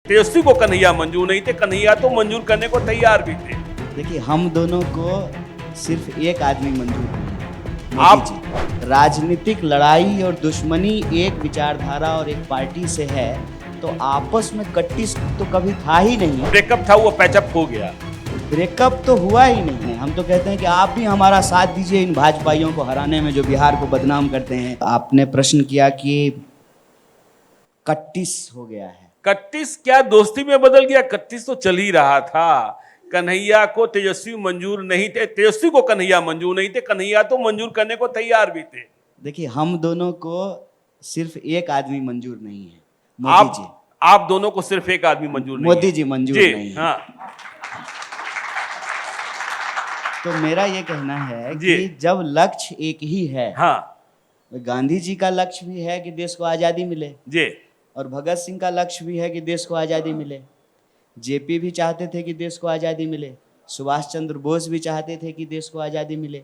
तेजस्वी को कन्हैया मंजूर नहीं थे, कन्हैया तो मंजूर करने को तैयार भी थे। देखिए, हम दोनों को सिर्फ एक आदमी मंजूर नहीं है, आप- मोदी जी। राजनीतिक लड़ाई और दुश्मनी एक विचारधारा और एक पार्टी से है, तो आपस में कट्टिस तो कभी था ही नहीं। ब्रेकअप था वो पैचअप हो गया। ब्रेकअप तो हुआ ही नहीं है। हम तो कहते हैं कि आप भी हमारा साथ दीजिए इन भाजपाइयों को हराने में जो बिहार को बदनाम करते हैं। आपने प्रश्न किया कि कट्टिस हो गया है। कट्टिस क्या दोस्ती में बदल गया? कट्टिस तो चल ही रहा था। कन्हैया को तेजस्वी मंजूर नहीं थे, तेजस्वी को कन्हैया मंजूर नहीं थे, कन्हैया तो मंजूर करने को तैयार भी थे। देखिए, हम दोनों को सिर्फ एक आदमी मंजूर नहीं है, मोदी जी। आप दोनों को सिर्फ एक आदमी मंजूर नहीं मोदी है। जी मंजूर जी, नहीं है। हाँ। तो मेरा ये कहना है जी। कि जब लक्ष्य एक ही है, हाँ गांधी जी का लक्ष्य भी है कि देश को आज़ादी मिले, जी। और भगत सिंह का लक्ष्य भी है कि देश को आज़ादी मिले। जेपी भी चाहते थे कि देश को आज़ादी मिले। सुभाष चंद्र बोस भी चाहते थे कि देश को आज़ादी मिले।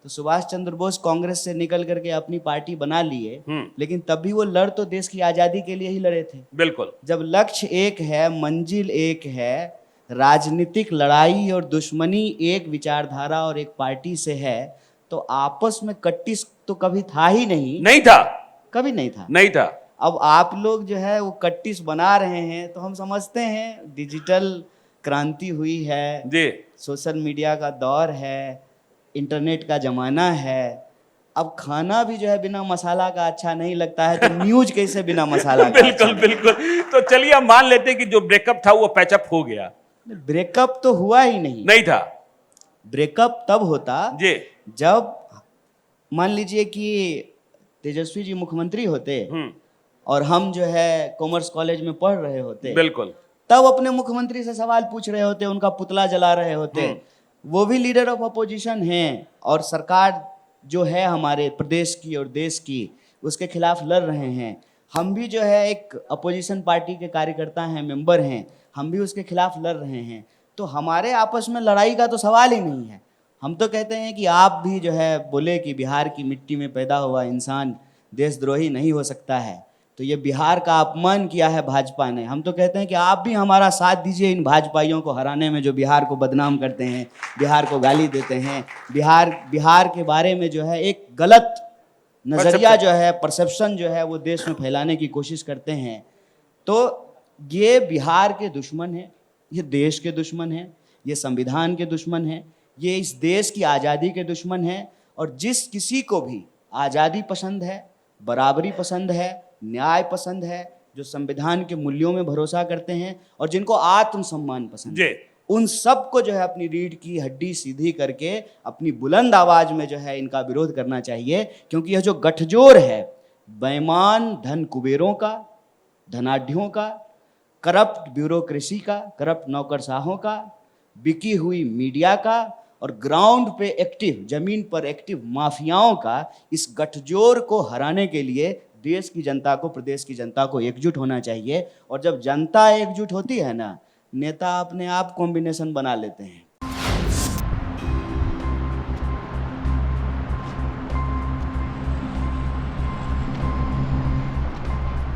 तो सुभाष चंद्र बोस कांग्रेस से निकल करके अपनी पार्टी बना लिए, लेकिन तब भी वो लड़ तो देश की आज़ादी के लिए ही लड़े थे। बिल्कुल। जब लक्ष्य एक है, मंजिल एक है, राजनीतिक लड़ाई और दुश्मनी एक विचारधारा और एक पार्टी से है, तो आपस में कट्टिस तो कभी था ही नहीं। नहीं था। कभी नहीं था। नहीं था। अब आप लोग जो है वो कट्टिस बना रहे हैं, तो हम समझते हैं डिजिटल क्रांति हुई है, जी। सोशल मीडिया का दौर है, इंटरनेट का जमाना है। अब खाना भी जो है बिना मसाला का अच्छा नहीं लगता है, तो न्यूज कैसे बिना मसाला का? बिल्कुल बिल्कुल। तो चलिए हम मान लेते हैं कि जो ब्रेकअप था वो पैचअप हो गया। ब्रेकअप तो हुआ ही नहीं। नहीं था। ब्रेकअप तब होता जी। जब मान लीजिए कि तेजस्वी जी मुख्यमंत्री होते और हम जो है कॉमर्स कॉलेज में पढ़ रहे होते, बिल्कुल। तब अपने मुख्यमंत्री से सवाल पूछ रहे होते, उनका पुतला जला रहे होते। वो भी लीडर ऑफ अपोजिशन हैं और सरकार जो है हमारे प्रदेश की और देश की, उसके खिलाफ लड़ रहे हैं। हम भी जो है एक अपोजिशन पार्टी के कार्यकर्ता हैं, मेंबर हैं, हम भी उसके खिलाफ लड़ रहे हैं। तो हमारे आपस में लड़ाई का तो सवाल ही नहीं है। हम तो कहते हैं कि आप भी जो है बोले कि बिहार की मिट्टी में पैदा हुआ इंसान देशद्रोही नहीं हो सकता है, तो ये बिहार का अपमान किया है भाजपा ने। हम तो कहते हैं कि आप भी हमारा साथ दीजिए इन भाजपाइयों को हराने में जो बिहार को बदनाम करते हैं, बिहार को गाली देते हैं, बिहार के बारे में जो है एक गलत नज़रिया जो है, परसेप्शन जो है वो देश में फैलाने की कोशिश करते हैं। तो ये बिहार के दुश्मन हैं, ये देश के दुश्मन हैं, ये संविधान के दुश्मन हैं, ये इस देश की आज़ादी के दुश्मन हैं। और जिस किसी को भी आज़ादी पसंद है, बराबरी पसंद है, न्याय पसंद है, जो संविधान के मूल्यों में भरोसा करते हैं और जिनको आत्मसम्मान पसंद है, उन सबको जो है अपनी रीढ़ की हड्डी सीधी करके अपनी बुलंद आवाज में जो है इनका विरोध करना चाहिए। क्योंकि यह जो गठजोड़ है बेईमान धन कुबेरों का, धनाढ्यों का, करप्ट ब्यूरोक्रेसी का, करप्ट नौकरशाहों का, बिकी हुई मीडिया का और ग्राउंड पे एक्टिव, जमीन पर एक्टिव माफियाओं का, इस गठजोड़ को हराने के लिए देश की जनता को, प्रदेश की जनता को एकजुट होना चाहिए। और जब जनता एकजुट होती है ना, नेता अपने आप कॉम्बिनेशन बना लेते हैं।